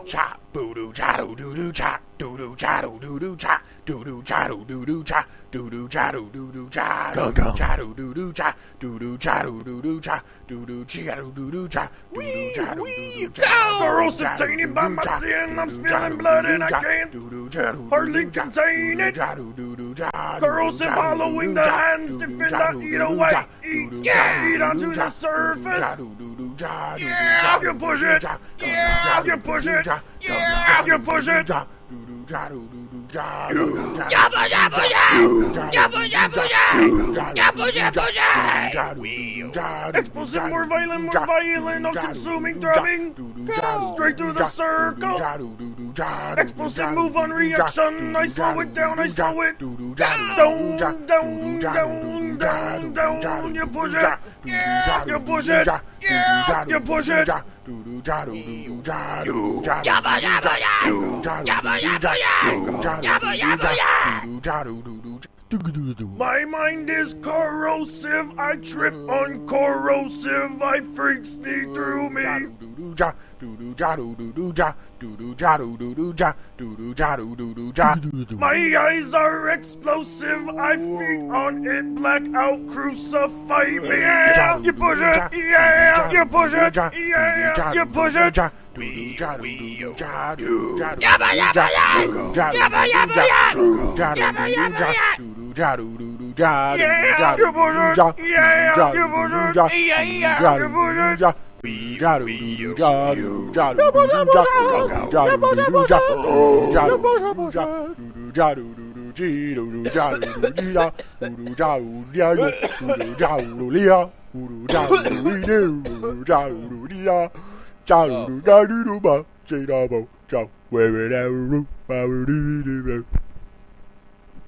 Cha boo doo cha doo doo doo cha doo doo cha doo doo doo cha doo doo cha doo doo doo cha doo doo cha doo doo doo cha doo doo cha doo doo doo cha doo doo cha doo doo doo cha doo doo cha doo doo doo cha doo doo cha doo doo doo cha. Corrosive tainted by my sin, I'm spilling blood and I can't hardly contain it. Corrosive hollowing the hands, defend I eat away, eat onto the surface. Yeah, you push it. Yeah, you push it. Yeah, you push it. Explosive, more violent, all-consuming throbbing, straight through the circle. Explosive move on reaction, I slow it down, I slow it down, down, down, down, down. You push it, you push it, you push it. My mind is corrosive, I trip on corrosive, I freak sneak through me. My eyes are explosive, I feed on it, blackout, crucify me. Yeah, you push it, yeah, you push it, yeah, you push it.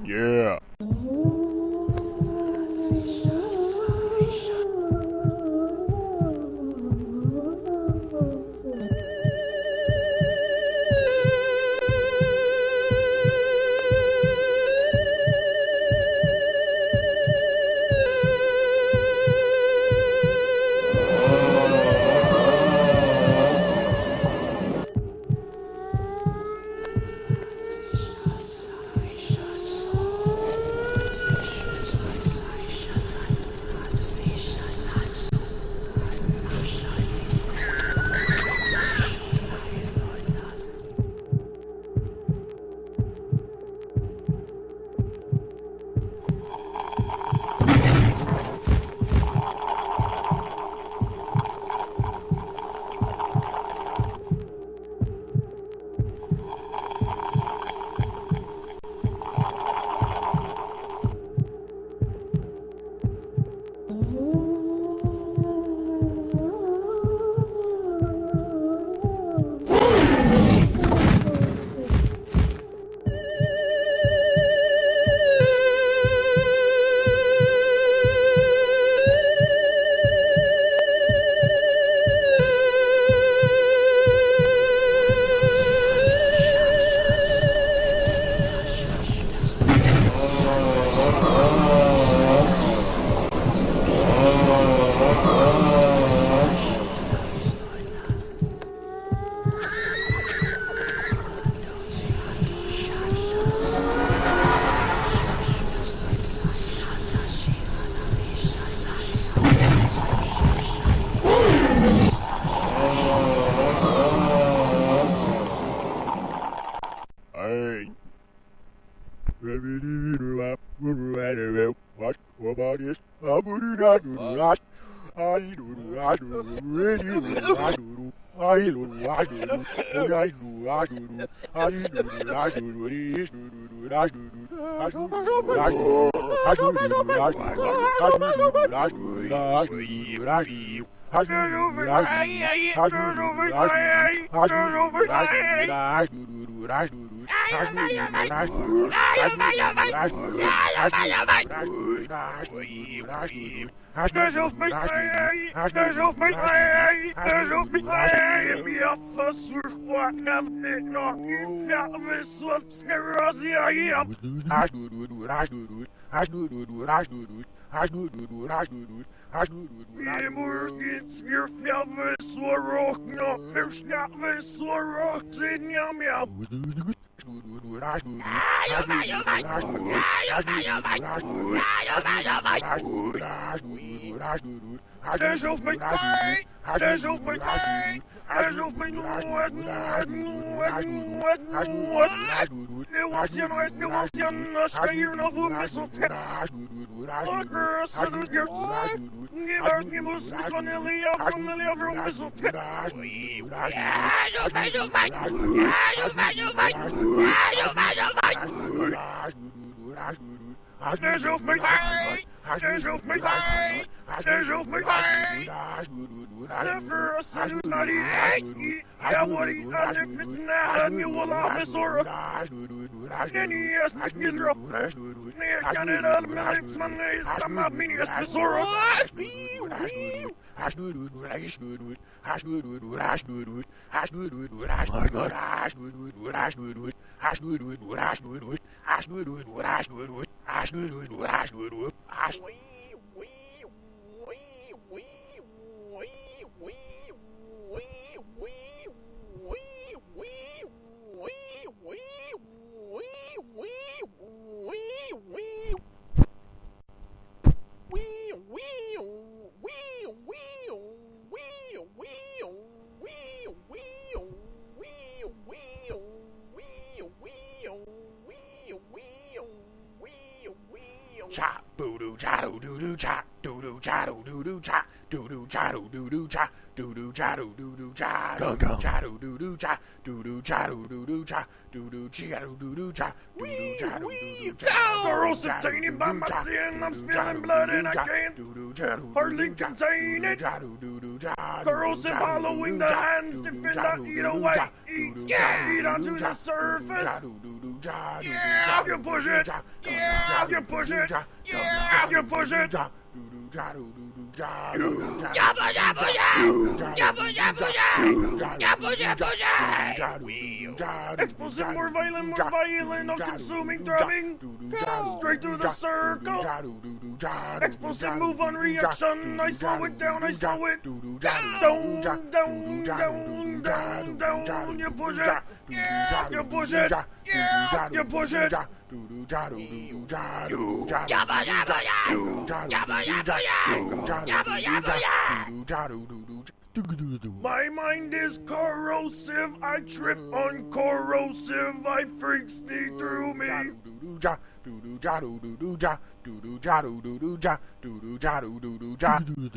Yeah. Das auf mich ein, das auf mich ein, das auf mich ein. Wir versuchen, damit noch die Färbe und Sklerosia hier. Vi morgens ger fjärve så råkna, men skärve så råkt sin jamja. Das auf mich ein, das auf mich ein, das auf mich Das auf mich ein, das auf mich ein, das auf mich ein. Sever Salutari, ja, what he had if it's not a new officer. Then he asked me to drop. Near Canada, the lips, my name, I'm not meaning as Pesoro. Cha boo doo cha doo doo doo cha doo doo cha doo doo doo cha doo doo cha doo doo doo cha doo doo cha doo doo doo cha doo doo cha doo doo doo cha doo doo cha doo doo doo cha doo doo cha doo doo doo cha doo doo cha doo doo doo cha. Corrosive tainted by my sin, I'm spilling blood and I can't hardly contain it. Corrosive following the hands, defend I eat away, eat onto the surface. Yeah, you push it. Yeah, you push it. Yeah, you push it. Explosive, more violent, all-consuming, throbbing, straight through the circle. Explosive move on reaction, I slow it down, I slow it down, down, down, down, down, you push it, yeah, you push it, yeah, you push it. My mind is corrosive, I trip on corrosive, I freaks need through me.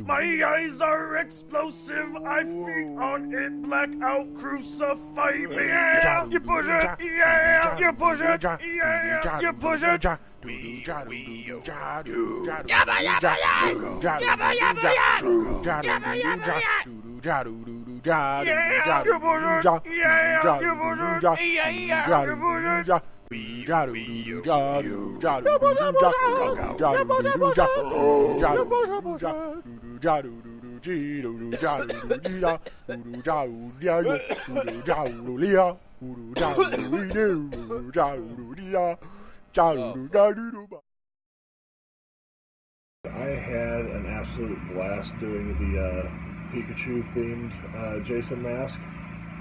My eyes are explosive, I feed on it, blackout, crucify me. Yeah, you push it, yeah, you push it, yeah, you push it. I had an absolute blast doing the Pikachu themed Jason mask.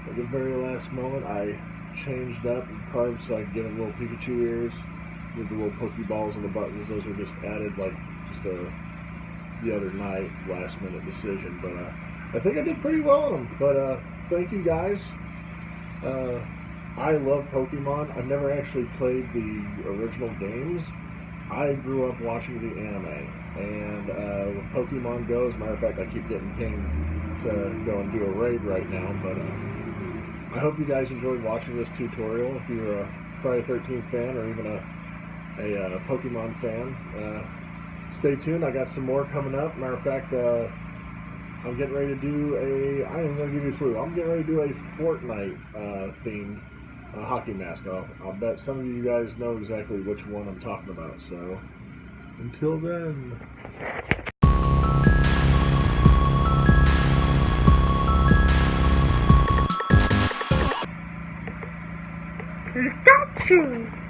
At the very last moment I changed up and carved so I could get him little Pikachu ears with the little Pokeballs on the buttons. Those were just added like the other night, last minute decision, but I think I did pretty well on them. But thank you guys. I love Pokemon. I've never actually played the original games. I grew up watching the anime, and with Pokemon Go, as a matter of fact, I keep getting pinged to go and do a raid right now, but I hope you guys enjoyed watching this tutorial. If you're a Friday the 13th fan or even a Pokemon fan, stay tuned. I got some more coming up. Matter of fact, I'm getting ready to do I ain't going to give you a clue. I'm getting ready to do a Fortnite themed hockey mask. I'll bet some of you guys know exactly which one I'm talking about. So, until then. Pikachu!